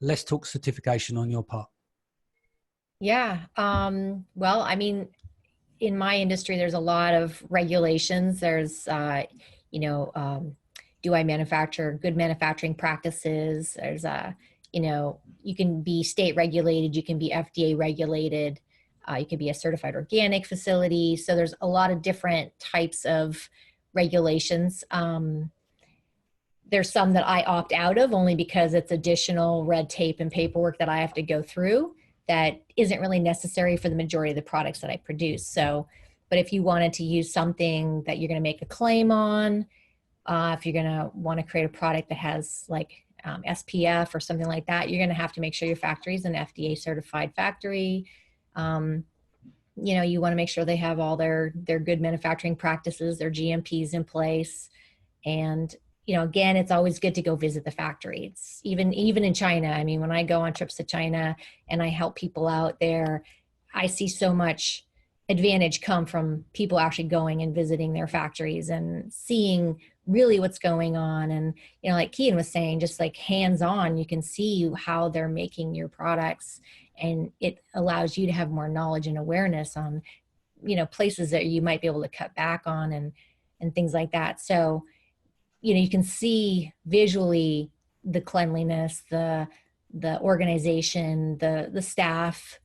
Let's talk certification on your part. Yeah. Well, I mean, in my industry, there's a lot of regulations. There's, you know, do I manufacture good manufacturing practices? There's, you can be state regulated, you can be FDA regulated, you can be a certified organic facility. So there's a lot of different types of regulations. There's some that I opt out of only because it's additional red tape and paperwork that I have to go through that isn't really necessary for the majority of the products that I produce. So, but if you wanted to use something that you're going to make a claim on, if you're going to want to create a product that has like SPF or something like that, you're going to have to make sure your factory is an FDA certified factory. You want to make sure they have all their good manufacturing practices, their GMPs in place. And again, it's always good to go visit the factory. It's even in China. I mean, when I go on trips to China and I help people out there, I see so much advantage come from people actually going and visiting their factories and seeing really what's going on. And, like Kian was saying, just like hands-on, you can see how they're making your products, and it allows you to have more knowledge and awareness on, places that you might be able to cut back on and things like that. So, you can see visually the cleanliness, the organization, the staff,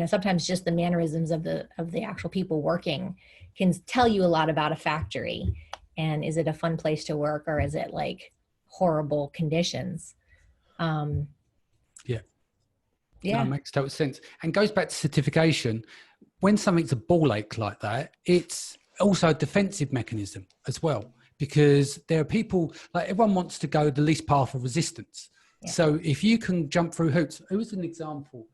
sometimes just the mannerisms of the actual people working can tell you a lot about a factory. And is it a fun place to work, or is it like horrible conditions? Yeah. Yeah. No, it makes total sense. And goes back to certification. When something's a ball ache like that, it's also a defensive mechanism as well. Because there are people, like everyone wants to go the least path of resistance. Yeah. So if you can jump through hoops, who was an example?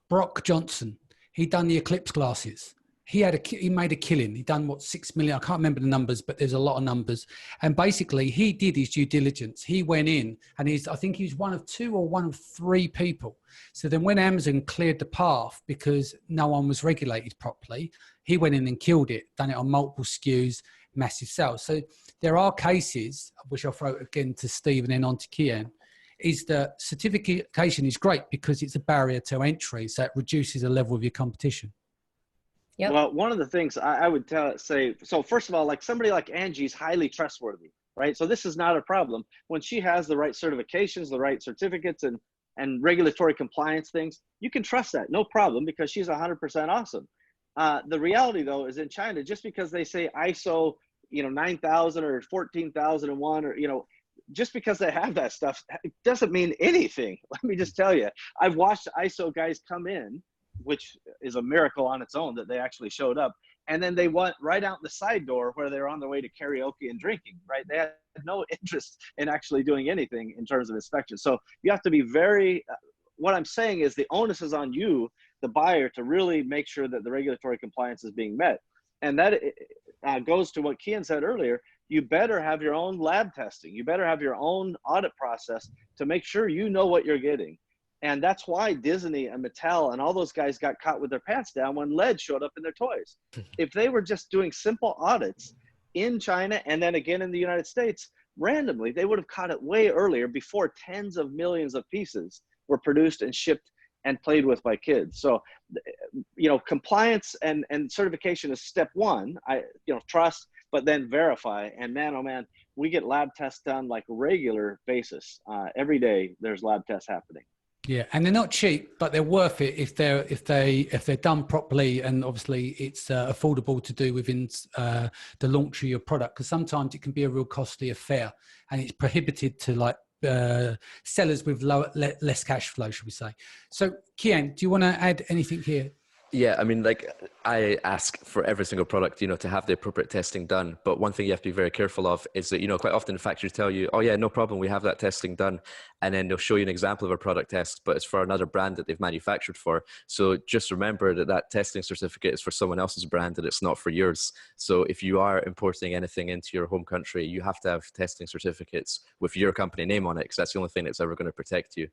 Brock Johnson, he done the Eclipse glasses. He made a killing. He done 6 million. I can't remember the numbers, but there's a lot of numbers. And basically he did his due diligence. He went in and I think he was one of 2 or one of 3 people. So then when Amazon cleared the path because no one was regulated properly, he went in and killed it, done it on multiple SKUs, massive sales. So there are cases, which I'll throw again to Steve and then on to Kian, is that certification is great because it's a barrier to entry. So it reduces the level of your competition. Yep. Well, one of the things I would say, so first of all, like somebody like Angie's highly trustworthy, right? So this is not a problem. When she has the right certifications, the right certificates and regulatory compliance things, you can trust that, no problem, because she's 100% awesome. The reality though is in China, just because they say ISO, 9,000 or 14,001 or, just because they have that stuff, it doesn't mean anything. Let me just tell you, I've watched ISO guys come in, which is a miracle on its own that they actually showed up. And then they went right out the side door where they're on their way to karaoke and drinking, right? They had no interest in actually doing anything in terms of inspection. So you have to be what I'm saying is the onus is on you, the buyer, to really make sure that the regulatory compliance is being met. And that goes to what Kian said earlier. You better have your own lab testing. You better have your own audit process to make sure you know what you're getting. And that's why Disney and Mattel and all those guys got caught with their pants down when lead showed up in their toys. If they were just doing simple audits in China and then again in the United States, randomly, they would have caught it way earlier before tens of millions of pieces were produced and shipped and played with by kids. So, compliance and certification is step one. Trust, but then verify. And man, oh man, we get lab tests done like regular basis. Every day there's lab tests happening. Yeah, and they're not cheap, but they're worth it if they're done properly, and obviously it's affordable to do within the launch of your product. Because sometimes it can be a real costly affair, and it's prohibited to like sellers with less cash flow, should we say? So, Kian, do you want to add anything here? Yeah, I mean, like I ask for every single product, to have the appropriate testing done. But one thing you have to be very careful of is that, quite often factories tell you, oh yeah, no problem, we have that testing done. And then they'll show you an example of a product test, but it's for another brand that they've manufactured for. So just remember that testing certificate is for someone else's brand and it's not for yours. So if you are importing anything into your home country, you have to have testing certificates with your company name on it, because that's the only thing that's ever going to protect you.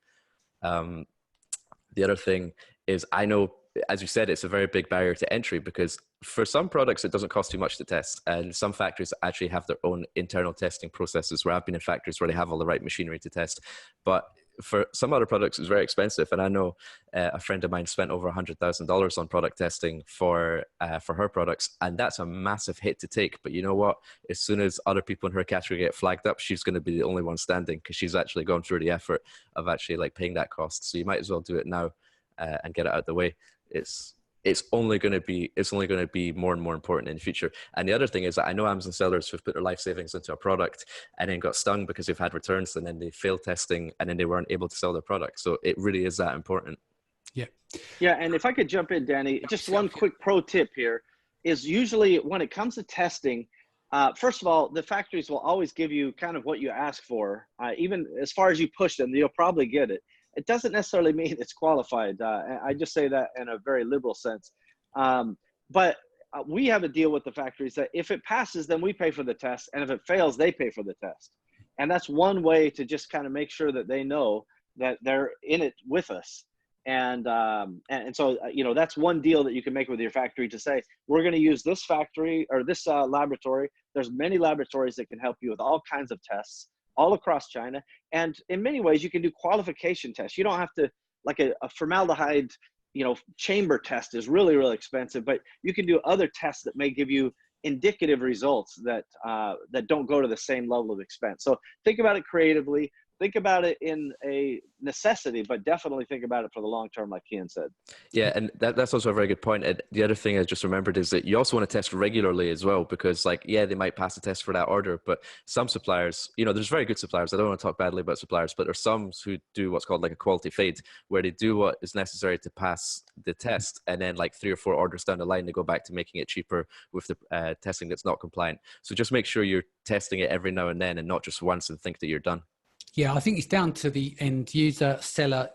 The other thing is, I know, as you said, it's a very big barrier to entry because for some products, it doesn't cost too much to test. And some factories actually have their own internal testing processes, where I've been in factories where they have all the right machinery to test. But for some other products, it's very expensive. And I know a friend of mine spent over $100,000 on product testing for her products. And that's a massive hit to take. But you know what? As soon as other people in her category get flagged up, she's going to be the only one standing, because she's actually gone through the effort of actually like paying that cost. So you might as well do it now and get it out of the way. It's only going to be more and more important in the future. And the other thing is that I know Amazon sellers who've put their life savings into a product and then got stung because they've had returns, and then they failed testing, and then they weren't able to sell their product. So it really is that important. Yeah. And if I could jump in, Danny, just one quick pro tip here is, usually when it comes to testing, first of all, the factories will always give you kind of what you ask for. Even as far as you push them, you'll probably get it. It doesn't necessarily mean it's qualified. I just say that in a very liberal sense. But we have a deal with the factories that if it passes, then we pay for the test. And if it fails, they pay for the test. And that's one way to just kind of make sure that they know that they're in it with us. And so, that's one deal that you can make with your factory, to say, we're going to use this factory or this laboratory. There's many laboratories that can help you with all kinds of tests all across China. And in many ways, you can do qualification tests. You don't have to, like a formaldehyde, chamber test is really, really expensive, but you can do other tests that may give you indicative results that don't go to the same level of expense. So think about it creatively. Think about it in a necessity, but definitely think about it for the long term, like Kian said. Yeah, and that's also a very good point. And the other thing I just remembered is that you also want to test regularly as well, because they might pass the test for that order, but some suppliers, there's very good suppliers. I don't want to talk badly about suppliers, but there's some who do what's called like a quality fade, where they do what is necessary to pass the test, and then like 3 or 4 orders down the line, they go back to making it cheaper with the testing that's not compliant. So just make sure you're testing it every now and then, and not just once and think that you're done. Yeah, I think it's down to the end user, seller,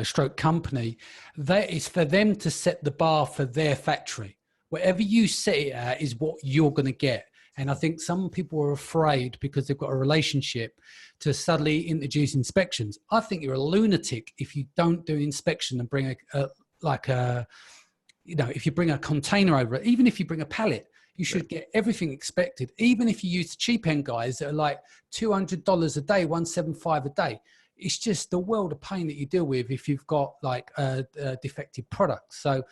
stroke company. That is for them to set the bar for their factory. Whatever you set it at is what you're going to get. And I think some people are afraid, because they've got a relationship, to suddenly introduce inspections. I think you're a lunatic if you don't do inspection and bring if you bring a container over, even if you bring a pallet, you should get everything expected. Even if you use the cheap end guys that are like $200 a day, $175 a day, it's just the world of pain that you deal with if you've got like a defective product. So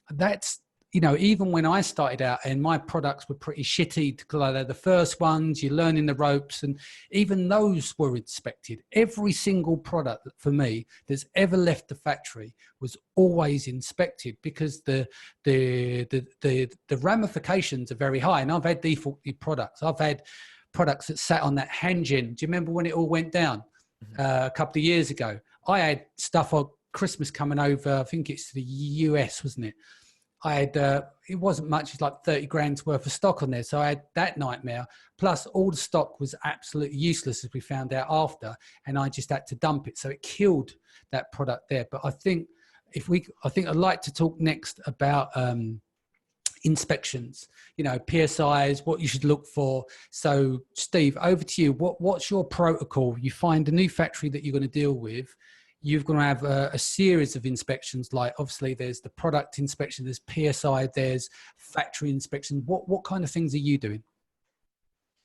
that's, even when I started out and my products were pretty shitty, because they're the first ones, you're learning the ropes, and even those were inspected. Every single product for me that's ever left the factory was always inspected, because the ramifications are very high. And I've had defaulted products. I've had products that sat on that Hanjin. Do you remember when it all went down a couple of years ago? I had stuff on Christmas coming over. I think it's to the US, wasn't it? I had, it wasn't much, it's like 30 grand's worth of stock on there. So I had that nightmare. Plus all the stock was absolutely useless, as we found out after, and I just had to dump it. So it killed that product there. But I think I'd like to talk next about inspections, PSIs, what you should look for. So Steve, over to you. What's your protocol? You find a new factory that you're going to deal with. You're going to have a series of inspections. Like obviously there's the product inspection, there's PSI, there's factory inspection. What kind of things are you doing?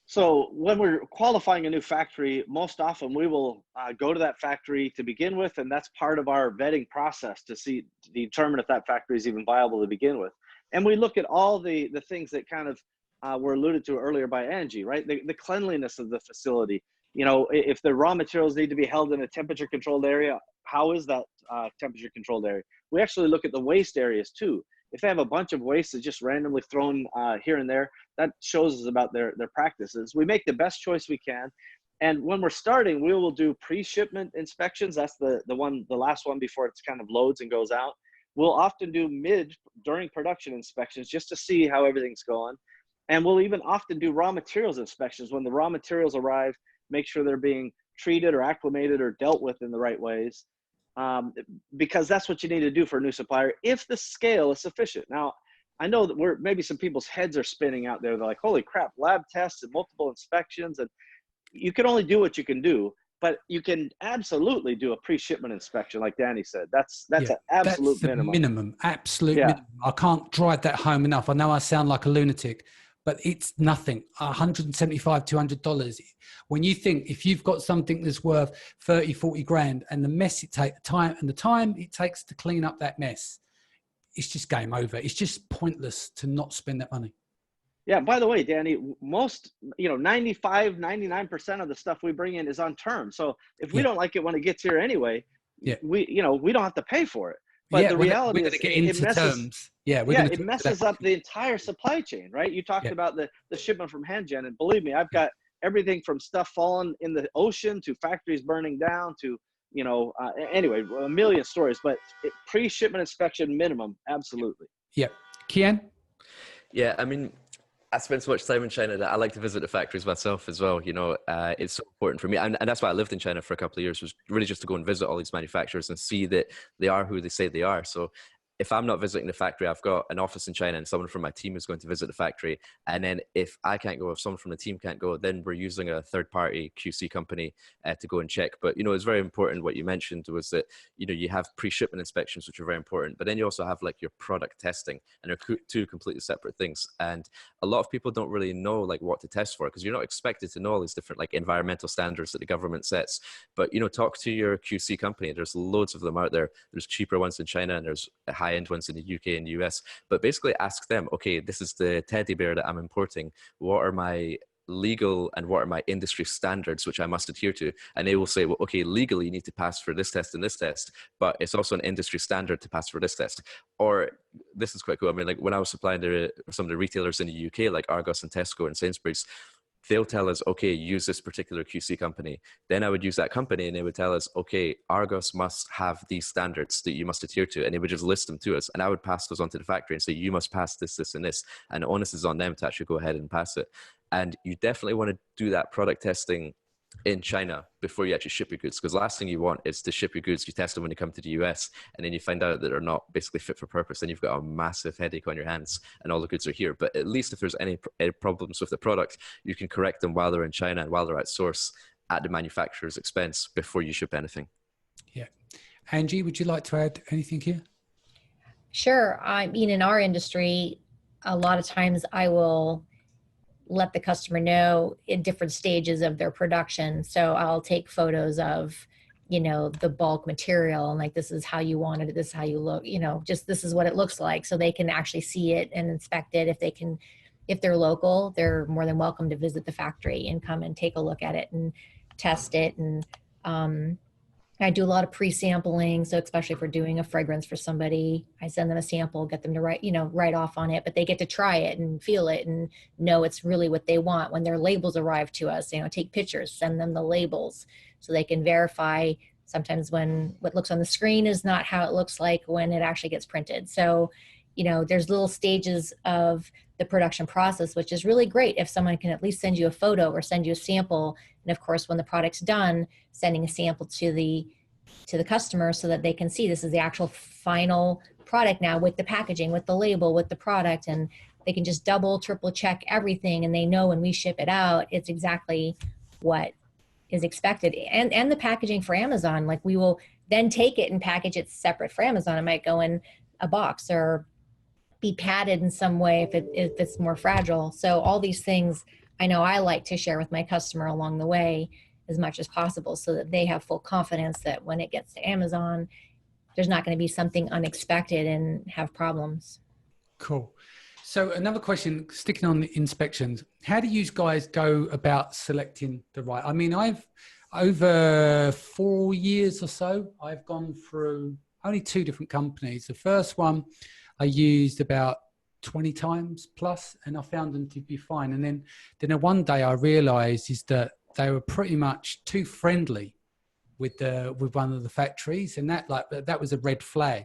So when we're qualifying a new factory, most often we will go to that factory to begin with, and that's part of our vetting process to determine if that factory is even viable to begin with. And we look at all the things that kind of were alluded to earlier by Angie, right? The cleanliness of the facility. If the raw materials need to be held in a temperature controlled area, how is that temperature controlled area? We actually look at the waste areas too. If they have a bunch of waste that's just randomly thrown here and there, that shows us about their practices. We make the best choice we can. And when we're starting, we will do pre-shipment inspections. That's the last one before it's kind of loads and goes out. We'll often do during production inspections just to see how everything's going. And we'll even often do raw materials inspections when the raw materials arrive, make sure they're being treated or acclimated or dealt with in the right ways. Because that's what you need to do for a new supplier if the scale is sufficient. Now, I know that maybe some people's heads are spinning out there. They're like, holy crap, lab tests and multiple inspections. And you can only do what you can do. but you can absolutely do a pre-shipment inspection, like Danny said. That's an absolute minimum. Absolute minimum. I can't drive that home enough. I know I sound like a lunatic, but it's nothing. $175, $200. When you think if you've got something that's worth 30, 40 grand, and the mess it takes, the time it takes to clean up that mess, it's just game over. It's just pointless to not spend that money. Yeah. By the way, Danny, most, 95, 99% of the stuff we bring in is on term. So if we don't like it when it gets here anyway, we don't have to pay for it. But the reality is it messes, it messes up the entire supply chain, right? You talked about the shipment from HandGen, and believe me, I've got everything from stuff falling in the ocean to factories burning down to, anyway, a million stories, but pre-shipment inspection minimum, absolutely. Yeah. Kian? Yeah, I mean, I spend so much time in China that I like to visit the factories myself as well. It's so important for me. And that's why I lived in China for a couple of years, was really just to go and visit all these manufacturers and see that they are who they say they are. So if I'm not visiting the factory, I've got an office in China and someone from my team is going to visit the factory. And then if I can't go, if someone from the team can't go, then we're using a third-party QC company to go and check. But, it's very important. What you mentioned was that, you have pre-shipment inspections, which are very important, but then you also have like your product testing, and they're two completely separate things. And a lot of people don't really know like what to test for, because you're not expected to know all these different like environmental standards that the government sets. But, talk to your QC company. There's loads of them out there. There's cheaper ones in China, and there's high-end ones in the UK and US, but basically ask them, okay, this is the teddy bear that I'm importing. What are my legal and what are my industry standards which I must adhere to? And they will say, well, okay, legally you need to pass for this test and this test, but it's also an industry standard to pass for this test. Or this is quite cool. I mean, like when I was supplying to some of the retailers in the UK, like Argos and Tesco and Sainsbury's, they'll tell us, okay, use this particular QC company. Then I would use that company and they would tell us, okay, Argos must have these standards that you must adhere to. And they would just list them to us. And I would pass those on to the factory and say, you must pass this, this, and this. And the onus is on them to actually go ahead and pass it. And you definitely want to do that product testing in China before you actually ship your goods, because the last thing you want is to ship your goods, you test them when you come to the US, and then you find out that they're not basically fit for purpose. Then you've got a massive headache on your hands and all the goods are here. But at least if there's any problems with the product, you can correct them while they're in China and while they're at source at the manufacturer's expense before you ship anything. Yeah. Angie, would you like to add anything here? Sure. I mean, in our industry, a lot of times I will let the customer know in different stages of their production. So I'll take photos of, the bulk material and like, this is how you wanted it, this is how you look, just this is what it looks like. So they can actually see it and inspect it. If they're local, they're more than welcome to visit the factory and come and take a look at it and test it. And I do a lot of pre-sampling. So especially if we're doing a fragrance for somebody, I send them a sample, get them to write off on it, but they get to try it and feel it and know it's really what they want. When their labels arrive to us, take pictures, send them the labels so they can verify sometimes when what looks on the screen is not how it looks like when it actually gets printed. So, there's little stages of the production process, which is really great if someone can at least send you a photo or send you a sample. And of course, when the product's done, sending a sample to the customer so that they can see this is the actual final product now with the packaging, with the label, with the product, and they can just double, triple check everything. And they know when we ship it out, it's exactly what is expected. And the packaging for Amazon, like we will then take it and package it separate for Amazon. It might go in a box or be padded in some way if it's more fragile. So all these things I know I like to share with my customer along the way as much as possible so that they have full confidence that when it gets to Amazon, there's not going to be something unexpected and have problems. Cool. So another question, sticking on the inspections, how do you guys go about selecting the right? I mean, I've over 4 years or so, I've gone through only 2 different companies. The first one I used about 20 times plus, and I found them to be fine. And then one day I realized is that they were pretty much too friendly with one of the factories, and that was a red flag,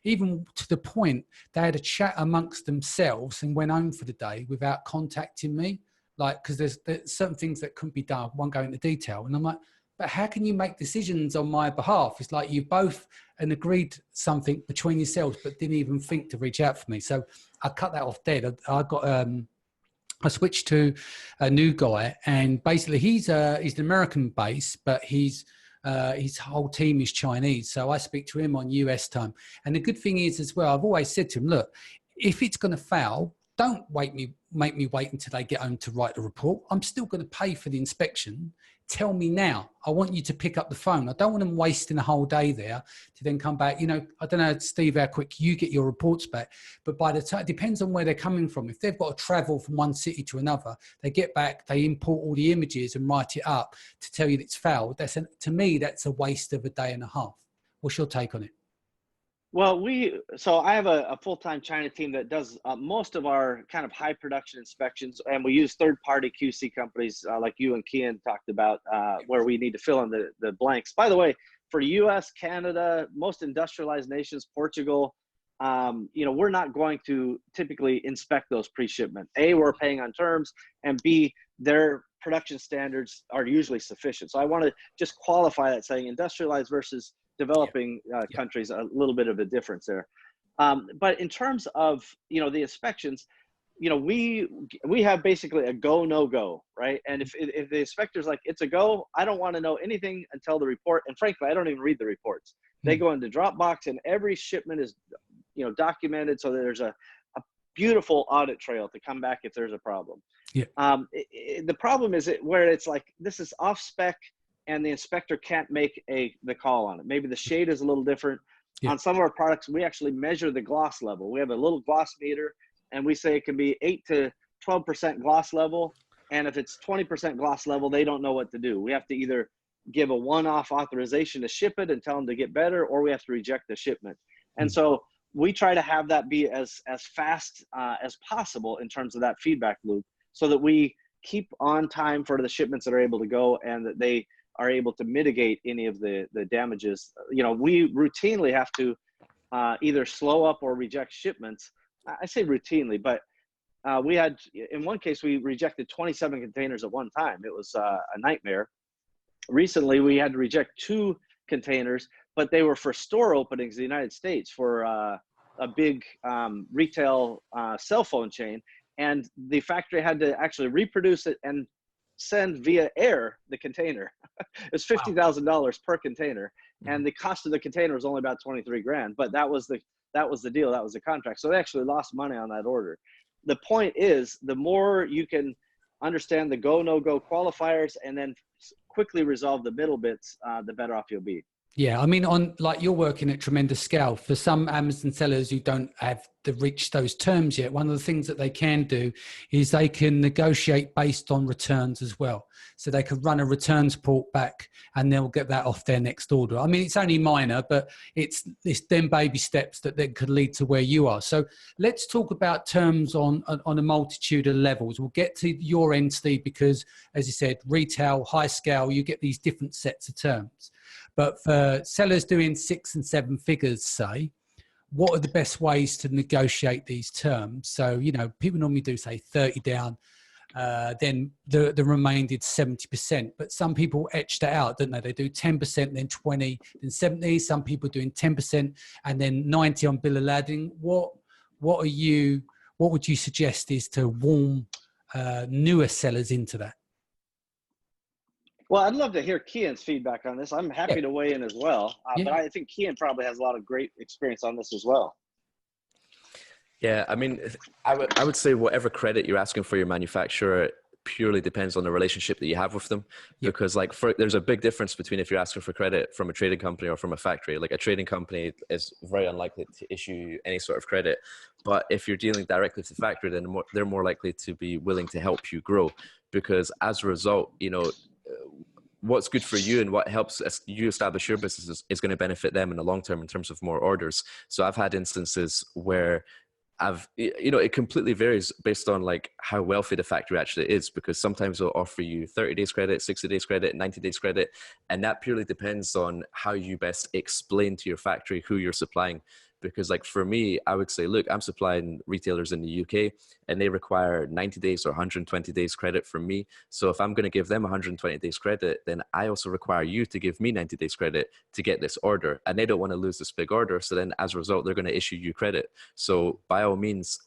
even to the point they had a chat amongst themselves and went home for the day without contacting me, because there's certain things that couldn't be done. I won't go into detail, and I'm like, but how can you make decisions on my behalf? It's like you both agreed something between yourselves, but didn't even think to reach out for me. So I cut that off dead. I got I switched to a new guy, and basically he's an American base, but his whole team is Chinese. So I speak to him on US time. And the good thing is as well, I've always said to him, look, if it's going to fail, don't make me wait until they get home to write the report. I'm still going to pay for the inspection. Tell me now. I want you to pick up the phone. I don't want them wasting a whole day there to then come back. You know, I don't know, Steve, how quick you get your reports back, but by the time, it depends on where they're coming from. If they've got to travel from one city to another, they get back, they import all the images and write it up to tell you that it's failed. To me, that's a waste of a day and a half. What's your take on it? Well, so I have a full-time China team that does most of our kind of high production inspections, and we use third-party QC companies like you and Kian talked about, where we need to fill in the blanks. By the way, for US, Canada, most industrialized nations, Portugal, you know, we're not going to typically inspect those pre-shipment. A, we're paying on terms, and B, their production standards are usually sufficient. So I want to just qualify that, saying industrialized versus developing countries, a little bit of a difference there. But in terms of, you know, the inspections, you know, we have basically a go, no go, right? And if the inspector's like, it's a go, I don't want to know anything until the report. And frankly, I don't even read the reports. They go into Dropbox, and every shipment is, you know, documented. So there's a beautiful audit trail to come back if there's a problem. Yeah. The problem is where it's like, this is off spec, and the inspector can't make the call on it. Maybe the shade is a little different. Yeah. On some of our products, we actually measure the gloss level. We have a little gloss meter, and we say it can be 8 to 12% gloss level. And if it's 20% gloss level, they don't know what to do. We have to either give a one-off authorization to ship it and tell them to get better, or we have to reject the shipment. And so we try to have that be as fast as possible in terms of that feedback loop, so that we keep on time for the shipments that are able to go, and that they are able to mitigate any of the damages. You know, we routinely have to either slow up or reject shipments. I say routinely, but we had, in one case, we rejected 27 containers at one time. It was a nightmare. Recently, we had to reject 2 containers, but they were for store openings in the United States for a big retail cell phone chain. And the factory had to actually reproduce it and send via air the container. It's $50,000 per container, and the cost of the container was only about 23 grand. But that was the deal. That was the contract. So they actually lost money on that order. The point is, the more you can understand the go, no go qualifiers, and then quickly resolve the middle bits, the better off you'll be. Yeah, I mean, you're working at tremendous scale. For some Amazon sellers who don't have reached those terms yet, one of the things that they can do is they can negotiate based on returns as well. So they could run a returns port back, and they'll get that off their next order. I mean, it's only minor, but it's them baby steps that then could lead to where you are. So let's talk about terms on a multitude of levels. We'll get to your end, Steve, because as you said, retail, high scale, you get these different sets of terms. But for sellers doing 6 and 7 figures, say, what are the best ways to negotiate these terms? So, you know, people normally do say 30 down, then the remainder is 70%. But some people etch that out, don't they? They do 10%, then 20, then 70. Some people doing 10% and then 90 on bill of lading. What would you suggest is to warm newer sellers into that? Well, I'd love to hear Kian's feedback on this. I'm happy to weigh in as well, but I think Kian probably has a lot of great experience on this as well. Yeah, I mean, I would say whatever credit you're asking for your manufacturer purely depends on the relationship that you have with them. Because there's a big difference between if you're asking for credit from a trading company or from a factory. Like a trading company is very unlikely to issue any sort of credit. But if you're dealing directly with the factory, then they're more likely to be willing to help you grow. Because as a result, you know, what's good for you and what helps you establish your business is going to benefit them in the long term in terms of more orders. So I've had instances where it completely varies based on like how wealthy the factory actually is, because sometimes they'll offer you 30 days credit, 60 days credit, 90 days credit. And that purely depends on how you best explain to your factory who you're supplying. Because like for me, I would say, look, I'm supplying retailers in the UK and they require 90 days or 120 days credit from me. So if I'm going to give them 120 days credit, then I also require you to give me 90 days credit to get this order. And they don't want to lose this big order. So then as a result, they're going to issue you credit. So by all means,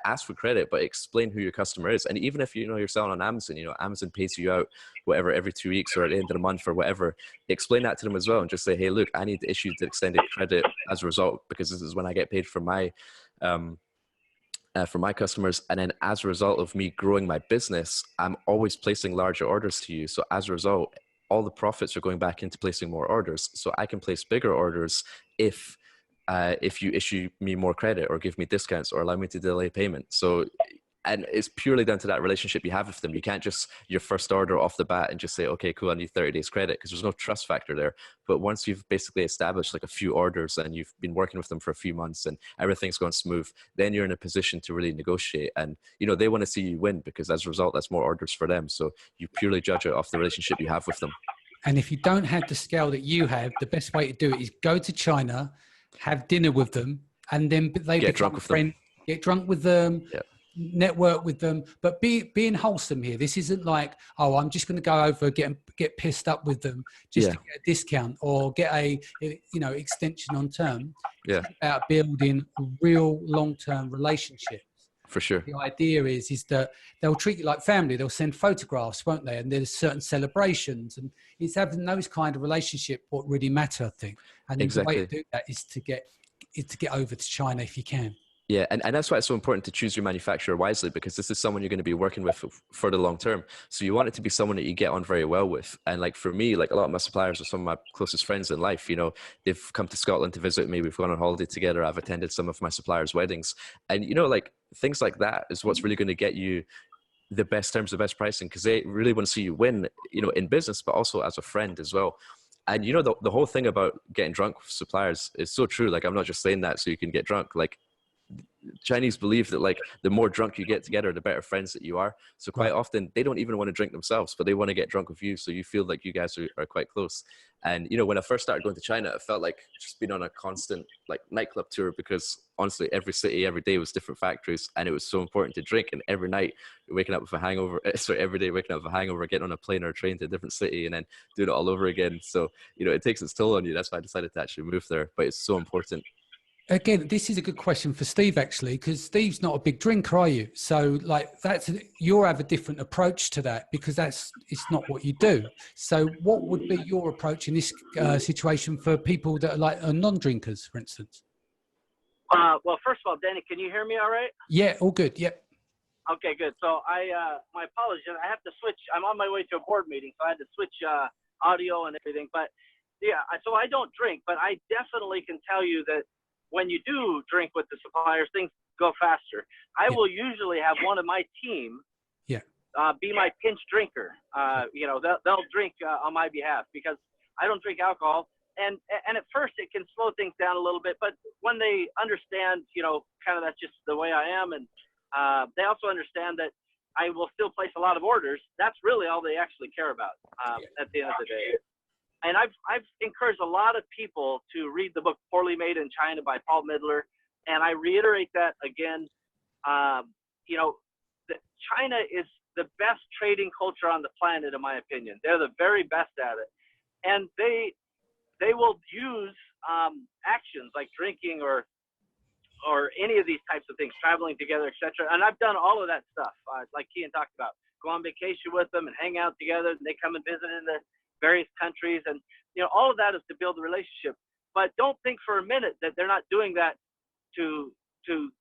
ask for credit, but explain who your customer is. And even if, you're selling on Amazon, Amazon pays you out whatever every 2 weeks or at the end of the month or whatever, explain that to them as well and just say, hey, look, I need to issue the extended credit as a result because this is when I get paid for my customers. And then as a result of me growing my business, I'm always placing larger orders to you. So as a result, all the profits are going back into placing more orders. So I can place bigger orders if you issue me more credit or give me discounts or allow me to delay payment. And it's purely down to that relationship you have with them. You can't just your first order off the bat and just say, okay, cool, I need 30 days credit, because there's no trust factor there. But once you've basically established like a few orders and you've been working with them for a few months and everything's gone smooth, then you're in a position to really negotiate. And, they want to see you win because as a result, that's more orders for them. So you purely judge it off the relationship you have with them. And if you don't have the scale that you have, the best way to do it is go to China, have dinner with them, and then they become friends. Get drunk with them. Yeah. Network with them, but being wholesome here. This isn't like, oh, I'm just going to go over get pissed up with them just to get a discount or get a extension on term. Yeah, it's about building real long-term relationships. For sure. The idea is that they'll treat you like family. They'll send photographs, won't they? And there's certain celebrations, and it's having those kind of relationship what really matter, I think. And exactly. the way to do that is to get over to China if you can. Yeah, and that's why it's so important to choose your manufacturer wisely, because this is someone you're going to be working with for the long term. So you want it to be someone that you get on very well with. And like for me, like a lot of my suppliers are some of my closest friends in life. They've come to Scotland to visit me. We've gone on holiday together. I've attended some of my suppliers' weddings. And, like things like that is what's really going to get you the best terms, the best pricing, because they really want to see you win, in business, but also as a friend as well. And, the whole thing about getting drunk with suppliers is so true. Like, I'm not just saying that so you can get drunk. Like, Chinese believe that like the more drunk you get together, the better friends that you are. So quite often they don't even want to drink themselves, but they want to get drunk with you. So you feel like you guys are quite close. And, when I first started going to China, it felt like just being on a constant like nightclub tour, because honestly, every city, every day was different factories. And it was so important to drink. And every night you're waking up with a hangover. So every day waking up with a hangover, getting on a plane or a train to a different city and then doing it all over again. So, it takes its toll on you. That's why I decided to actually move there. But it's so important. Again, this is a good question for Steve, actually, because Steve's not a big drinker, are you? So, like, you'll have a different approach to that because it's not what you do. So, what would be your approach in this situation for people that are non-drinkers, for instance? Well, first of all, Danny, can you hear me all right? Yeah, all good. Yep. Okay, good. So, my apologies. I have to switch. I'm on my way to a board meeting, so I had to switch audio and everything. But yeah, so I don't drink, but I definitely can tell you that when you do drink with the suppliers, things go faster. I will usually have one of my team be my pinch drinker. They'll drink on my behalf because I don't drink alcohol. And at first it can slow things down a little bit, but when they understand, kind of that's just the way I am. And they also understand that I will still place a lot of orders. That's really all they actually care about at the end of the day. And I've encouraged a lot of people to read the book Poorly Made in China by Paul Midler. And I reiterate that again. China is the best trading culture on the planet, in my opinion. They're the very best at it. And they will use actions like drinking or any of these types of things, traveling together, etc. And I've done all of that stuff, like Kian talked about. Go on vacation with them and hang out together. And they come and visit in the various countries, and all of that is to build a relationship. But don't think for a minute that they're not doing that to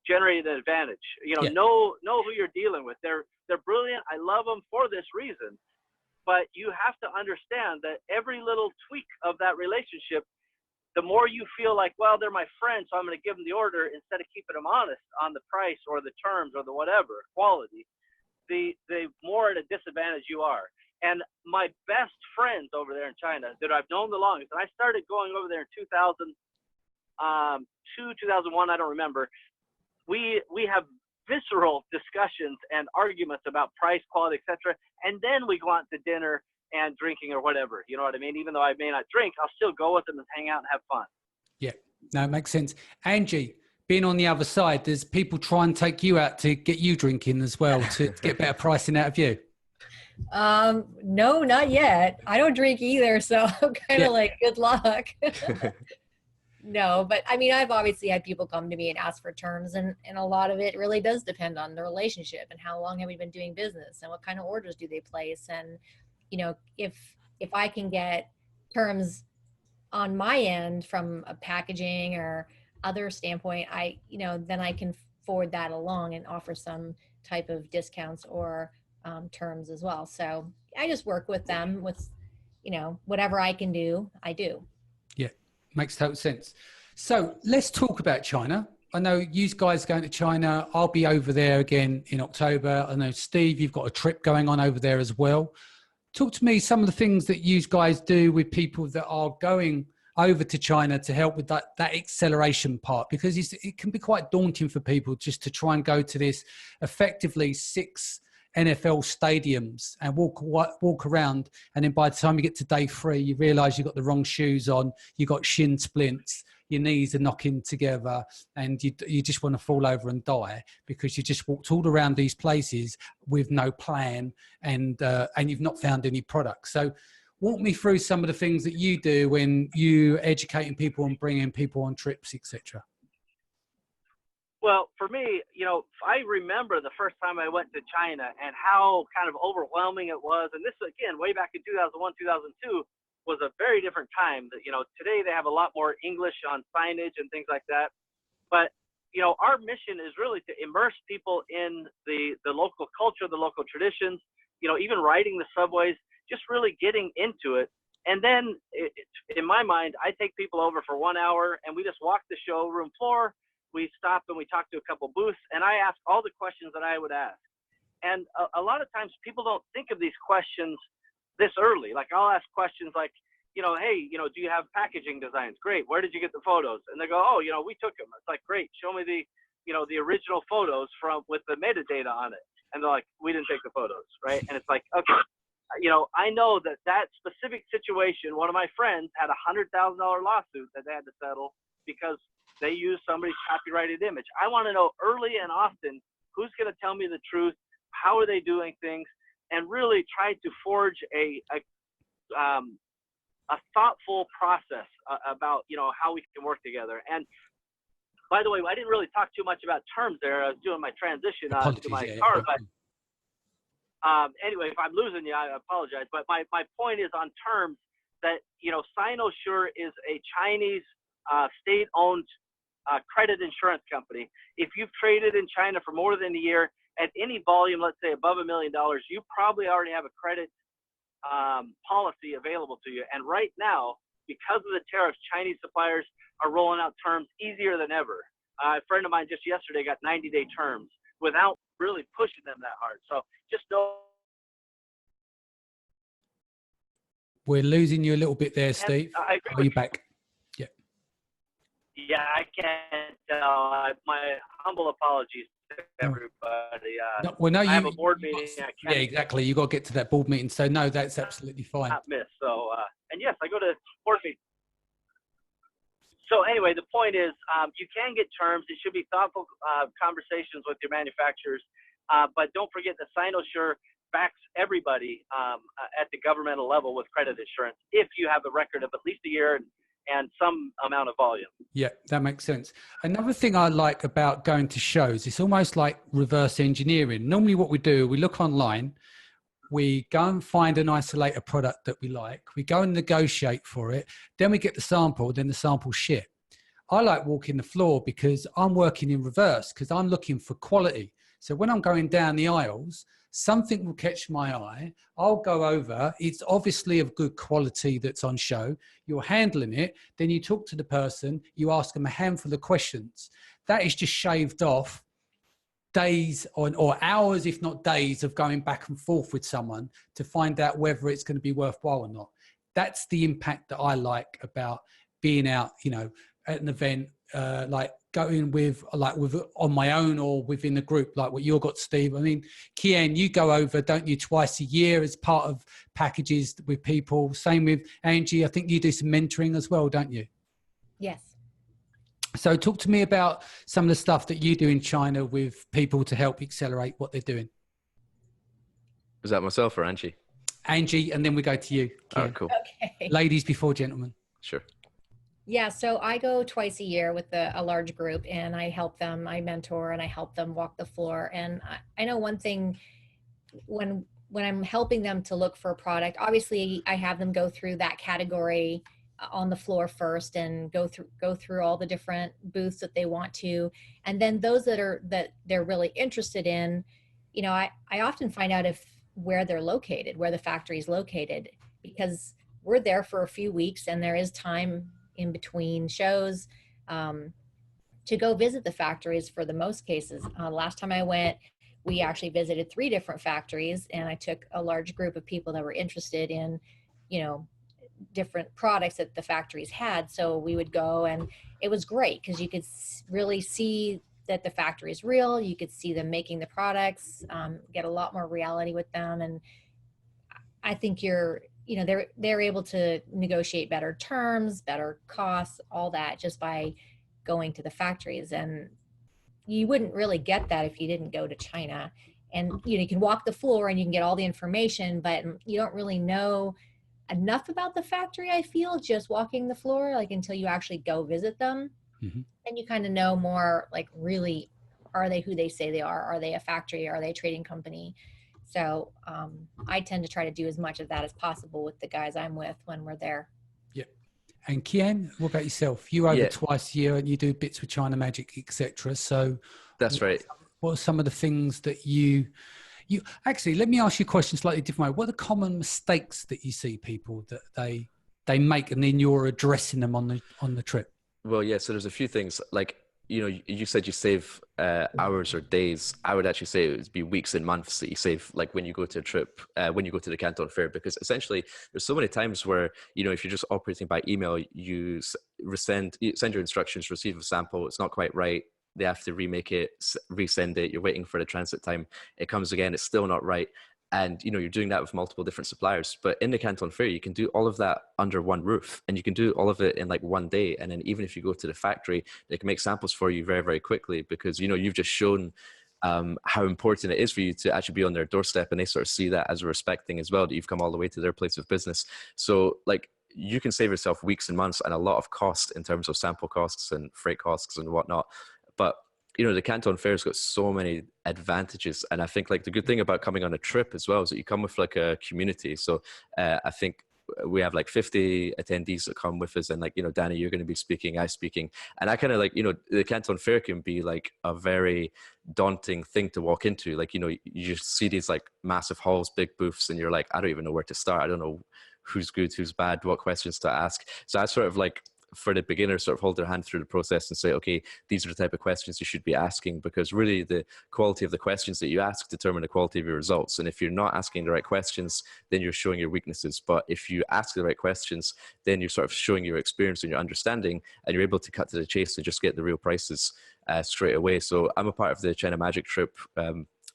generate an advantage. Know who you're dealing with. They're brilliant. I love them for this reason. But you have to understand that every little tweak of that relationship, the more you feel like, well, they're my friend, so I'm going to give them the order instead of keeping them honest on the price or the terms or the whatever quality, the more at a disadvantage you are. And my best friends over there in China that I've known the longest, and I started going over there in 2002, 2001, I don't remember. We have visceral discussions and arguments about price, quality, etc. And then we go out to dinner and drinking or whatever. You know what I mean? Even though I may not drink, I'll still go with them and hang out and have fun. Yeah. No, it makes sense. Angie, being on the other side, does people try and take you out to get you drinking as well to get better pricing out of you? No, not yet. I don't drink either, so I'm kind of like, good luck. No, but I mean, I've obviously had people come to me and ask for terms, and a lot of it really does depend on the relationship and how long have we been doing business and what kind of orders do they place. And, you know, if I can get terms on my end from a packaging or other standpoint, then I can forward that along and offer some type of discounts or terms as well. So I just work with them with, whatever I can do, I do. Yeah, makes total sense. So let's talk about China. I know you guys are going to China. I'll be over there again in October. I know, Steve, you've got a trip going on over there as well. Talk to me some of the things that you guys do with people that are going over to China to help with that acceleration part, because it can be quite daunting for people just to try and go to this effectively 6 NFL stadiums and walk around, and then by the time you get to day 3, you realise you've got the wrong shoes on, you've got shin splints, your knees are knocking together, and you just want to fall over and die because you just walked all around these places with no plan, and you've not found any products. So walk me through some of the things that you do when you educating people and bringing people on trips, etc. Well, for me, I remember the first time I went to China and how kind of overwhelming it was. And this, again, way back in 2001, 2002, was a very different time. Today they have a lot more English on signage and things like that. But, our mission is really to immerse people in the local culture, the local traditions, even riding the subways, just really getting into it. And then in my mind, I take people over for 1 hour and we just walk the showroom floor. We stop and we talk to a couple booths, and I ask all the questions that I would ask. And a lot of times people don't think of these questions this early. Like I'll ask questions like, hey, do you have packaging designs? Great. Where did you get the photos? And they go, oh, we took them. It's like, great. Show me the original photos with the metadata on it. And they're like, we didn't take the photos. Right. And it's like, okay, I know that specific situation, one of my friends had a $100,000 lawsuit that they had to settle because they used somebody's copyrighted image. I want to know early and often who's going to tell me the truth, how are they doing things, and really try to forge a thoughtful process about how we can work together. And by the way, I didn't really talk too much about terms there. I was doing my transition to my car, but anyway, if I'm losing you, I apologize. But my point is on terms that Sinosure is a Chinese state-owned credit insurance company. If you've traded in China for more than a year at any volume, let's say above $1 million, you probably already have a credit policy available to you. And right now, because of the tariffs, Chinese suppliers are rolling out terms easier than ever. A friend of mine just yesterday got 90-day terms without really pushing them that hard. So just know. We're losing you a little bit there, Steve. Are you back? Yeah, I can't tell. My humble apologies to everybody. I have a board meeting. Yeah, exactly. You got to get to that board meeting. So no, that's absolutely fine. Not miss. So, and yes, I go to board meetings. So anyway, the point is, you can get terms. It should be thoughtful conversations with your manufacturers. But don't forget that Sinosure backs everybody at the governmental level with credit insurance if you have a record of at least a year and some amount of volume. Yeah, that makes sense. Another thing I like about going to shows, it's almost like reverse engineering. Normally what we do, we look online, we go and find and isolate a product that we like, we go and negotiate for it, then we get the sample, then the sample ship. I like walking the floor because I'm working in reverse, because I'm looking for quality. So when I'm going down the aisles, something will catch my eye. I'll go over. It's obviously of good quality that's on show. You're handling it. Then you talk to the person. You ask them a handful of questions. That is just shaved off days or hours, if not days, of going back and forth with someone to find out whether it's going to be worthwhile or not. That's the impact that I like about being out, at an event, like going with on my own or within a group, like what you got, Steve. I mean, Kian, you go over, don't you, twice a year as part of packages with people. Same with Angie. I think you do some mentoring as well, don't you? Yes. So talk to me about some of the stuff that you do in China with people to help accelerate what they're doing. Is that myself or Angie? Angie, and then we go to you, All Kian. right, cool. Okay. Ladies before gentlemen. Sure. Yeah, so I go twice a year with a large group, and I help them, I mentor, and I help them walk the floor. And I know one thing, when I'm helping them to look for a product, obviously I have them go through that category on the floor first and go through all the different booths that they want to. And then those that they're really interested in, you know, I often find out where they're located, where the factory is located, because we're there for a few weeks and there is time in between shows to go visit the factories for the most cases. Last time I went, we actually visited 3 different factories, and I took a large group of people that were interested in, you know, different products that the factories had. So we would go, and it was great because you could really see that the factory is real. You could see them making the products, get a lot more reality with them. And I think they're able to negotiate better terms, better costs, all that just by going to the factories. And you wouldn't really get that if you didn't go to China. And you can walk the floor and you can get all the information, but you don't really know enough about the factory, I feel, just walking the floor, like until you actually go visit them. Mm-hmm. And you kind of know more, like, really, are they who they say they are? Are they a factory? Are they a trading company? So I tend to try to do as much of that as possible with the guys I'm with when we're there. Yeah. And Kian, what about yourself? You over twice a year and you do bits with China Magic, etc. So that's right. What are some of the things that you actually, let me ask you a question slightly different way. What are the common mistakes that you see people that they make, and then you're addressing them on the trip? Well, yeah. So there's a few things, like, you said you save hours or days. I would actually say it would be weeks and months that you save, like when you go to a trip, when you go to the Canton Fair, because essentially there's so many times where, if you're just operating by email, you send your instructions, receive a sample, it's not quite right. They have to remake it, resend it. You're waiting for the transit time. It comes again, it's still not right. And, you're doing that with multiple different suppliers. But in the Canton Fair, you can do all of that under one roof, and you can do all of it in like one day. And then even if you go to the factory, they can make samples for you very, very quickly, because, you've just shown how important it is for you to actually be on their doorstep. And they sort of see that as a respect thing as well, that you've come all the way to their place of business. So like, you can save yourself weeks and months and a lot of cost in terms of sample costs and freight costs and whatnot. But the Canton Fair's got so many advantages. And I think like the good thing about coming on a trip as well is that you come with like a community. So I think we have like 50 attendees that come with us, and like, Danny, you're going to be speaking, I speaking. And I kind of like, the Canton Fair can be like a very daunting thing to walk into. Like, you just see these like massive halls, big booths, and you're like, I don't even know where to start. I don't know who's good, who's bad, what questions to ask. So I sort of like, for the beginners, sort of hold their hand through the process and say, okay, these are the type of questions you should be asking, because really the quality of the questions that you ask determine the quality of your results. And if you're not asking the right questions, then you're showing your weaknesses. But if you ask the right questions, then you're sort of showing your experience and your understanding, and you're able to cut to the chase and just get the real prices straight away. So I'm a part of the China Magic trip,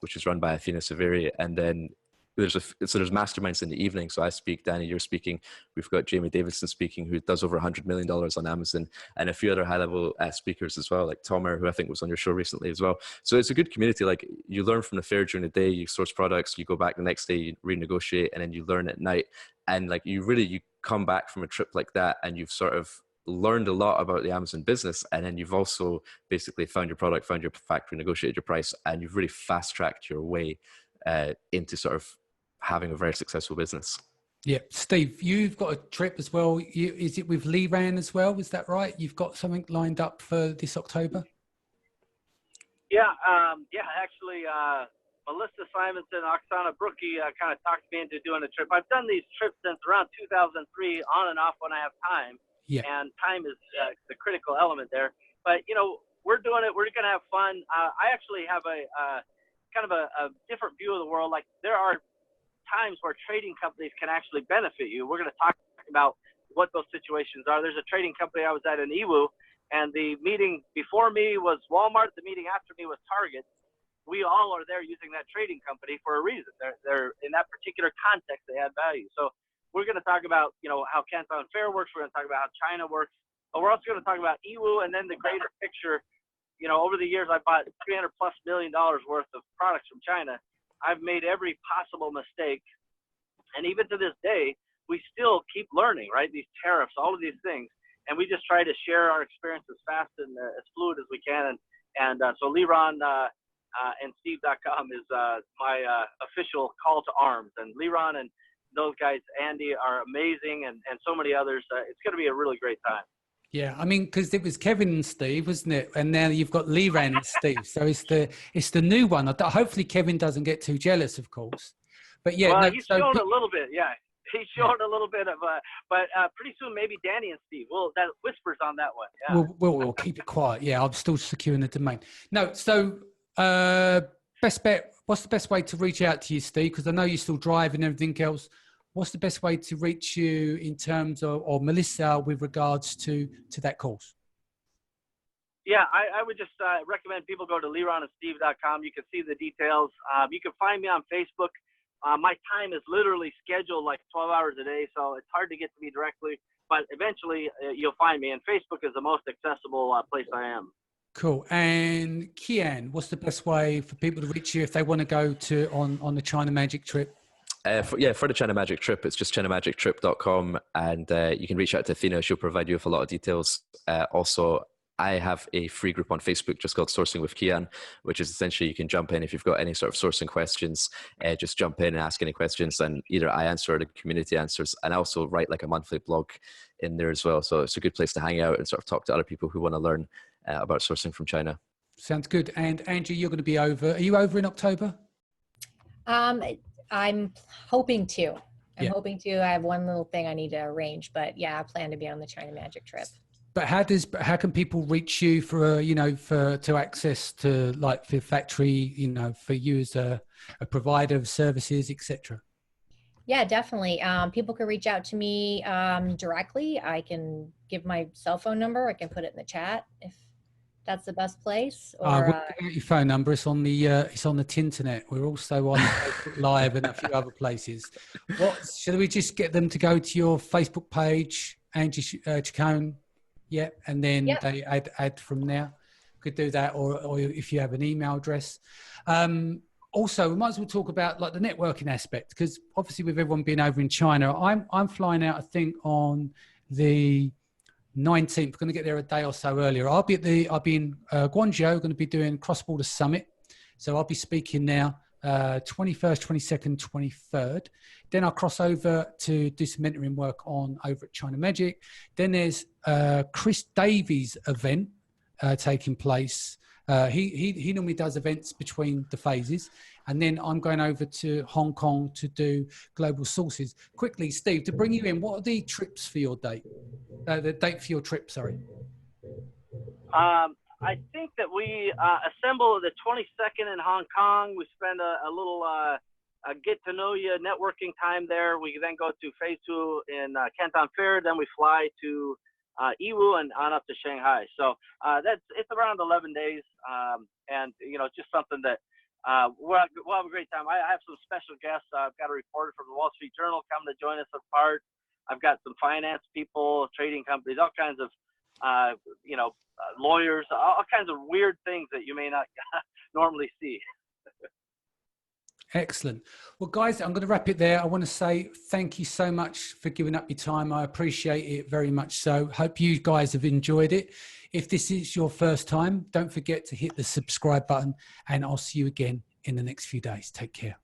which is run by Athena Severi, and then there's masterminds in the evening. So I speak, Danny, you're speaking. We've got Jamie Davidson speaking, who does over $100 million on Amazon, and a few other high-level speakers as well, like Tomer, who I think was on your show recently as well. So it's a good community. Like, you learn from the fair during the day, you source products, you go back the next day, you renegotiate, and then you learn at night. And like, you come back from a trip like that, and you've sort of learned a lot about the Amazon business, and then you've also basically found your product, found your factory, negotiated your price, and you've really fast-tracked your way into sort of having a very successful business. Yeah. Steve, you've got a trip as well. Is it with Liran as well? Is that right? You've got something lined up for this October? Yeah. Actually, Melissa Simonson, Oksana Brookie kind of talked me into doing a trip. I've done these trips since around 2003, on and off when I have time. Yeah. And time is the critical element there. But, we're doing it. We're going to have fun. I actually have a kind of a different view of the world. Like, there are times where trading companies can actually benefit you. We're going to talk about what those situations are. There's a trading company I was at in Iwu, and the meeting before me was Walmart. The meeting after me was Target. We all are there using that trading company for a reason. They're in that particular context, they add value. So we're going to talk about, how Canton Fair works. We're going to talk about how China works. but we're also going to talk about EWU and then the greater picture. You know, over the years, I bought $300+ million worth of products from China. I've made every possible mistake. And even to this day, we still keep learning, right? These tariffs, all of these things. And we just try to share our experience as fast and as fluid as we can. So Liron and Steve.com is my official call to arms. And Liron and those guys, Andy, are amazing, and so many others. It's going to be a really great time. Yeah, I mean, because it was Kevin and Steve, wasn't it? And now you've got Liran and Steve. So it's the new one. Hopefully Kevin doesn't get too jealous, of course. But yeah, well, he's showing a little bit. Yeah, he's showing a little bit of. But pretty soon, maybe Danny and Steve. Well, that whispers on that one. Yeah. We'll keep it quiet. Yeah, I'm still securing the domain. No, so best bet. What's the best way to reach out to you, Steve? Because I know you're still driving and everything else. What's the best way to reach you in terms of, or Melissa, with regards to that course? Yeah, I would just recommend people go to LironandSteve.com. You can see the details. You can find me on Facebook. My time is literally scheduled like 12 hours a day, so it's hard to get to me directly. But eventually, you'll find me. And Facebook is the most accessible place I am. Cool. And Kian, what's the best way for people to reach you if they want to go to on the China Magic trip? For the China Magic trip, it's just ChinaMagicTrip.com, and you can reach out to Athena. She'll provide you with a lot of details. Also, I have a free group on Facebook just called Sourcing with Kian, which is essentially you can jump in if you've got any sort of sourcing questions, just jump in and ask any questions, and either I answer or the community answers. And I also write like a monthly blog in there as well. So it's a good place to hang out and sort of talk to other people who want to learn about sourcing from China. Sounds good. And Angie, you're going to be over. Are you over in October? I'm hoping to. I'm hoping to. I have one little thing I need to arrange, but yeah, I plan to be on the China Magic trip. But how can people reach you for to access to like the factory, for you as a provider of services, etc.? Yeah, definitely. People can reach out to me directly. I can give my cell phone number. I can put it in the chat if that's the best place. Or your phone number. It's on the Tinternet. We're also on Facebook Live and a few other places. Should we just get them to go to your Facebook page, Angie Chacon? Yeah, and then they add from there. Could do that, or if you have an email address. Also, we might as well talk about like the networking aspect, because obviously with everyone being over in China, I'm flying out, I think, on the 19th. Going to get there a day or so earlier. I'll be in Guangzhou. Going to be doing Cross Border Summit, so I'll be speaking now. 21st, 22nd, 23rd. Then I'll cross over to do some mentoring work over at China Magic. Then there's Chris Davies' event taking place. He normally does events between the phases. And then I'm going over to Hong Kong to do global sources. Quickly, Steve, to bring you in, what are the trips for your date? The date for your trip, sorry. I think that we assemble the 22nd in Hong Kong. We spend a little get to know you networking time there. We then go to phase 2 in Canton Fair. Then we fly to Yiwu and on up to Shanghai. So it's around 11 days, and just something that we'll have a great time. I have some special guests. I've got a reporter from the Wall Street Journal coming to join us apart. I've got some finance people, trading companies, all kinds of lawyers, all kinds of weird things that you may not normally see. Excellent. Well, guys, I'm going to wrap it there. I want to say thank you so much for giving up your time. I appreciate it very much. So hope you guys have enjoyed it. If this is your first time, don't forget to hit the subscribe button, and I'll see you again in the next few days. Take care.